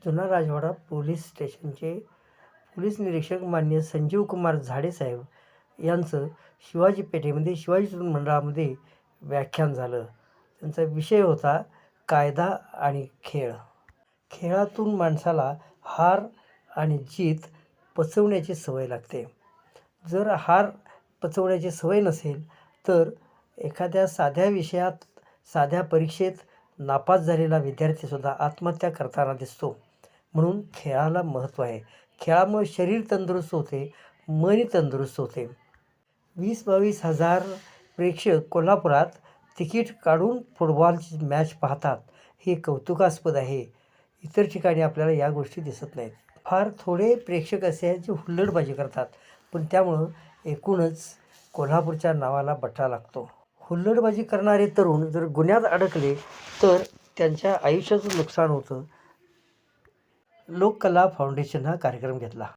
जुना राजवाडा पोलीस स्टेशनचे पोलीस निरीक्षक माननीय संजीव कुमार झाडे साहेब यांचं शिवाजी पेठेमध्ये शिवाजी तरुण मंडळामध्ये व्याख्यान झालं. त्यांचा विषय होता कायदा आणि खेळ. खेळातून माणसाला हार आणि जीत पचवण्याची सवय लागते. जर हार पचवण्याची सवय नसेल तर एखाद्या साध्या विषयात साध्या परीक्षेत नापास झालेला विद्यार्थीसुद्धा आत्महत्या करताना दिसतो. म्हणून खेळाला महत्त्व आहे. खेळामुळे शरीर तंदुरुस्त होते, मन तंदुरुस्त होते. 20-22 हजार प्रेक्षक कोल्हापुरात तिकीट काढून फुटबॉलची मॅच पाहतात. हे कौतुकास्पद आहे. इतर ठिकाणी आपल्याला या गोष्टी दिसत नाहीत. फार थोडे प्रेक्षक असे आहेत जे हुल्लडबाजी करतात, पण त्यामुळं एकूणच कोल्हापूरच्या नावाला बट्टा लागतो. हुल्लडबाजी करणारे तरुण जर गुन्ह्यात अडकले तर त्यांच्या आयुष्याचं नुकसान होतं. लोककला फाउंडेशन हा कार्यक्रम घेतला.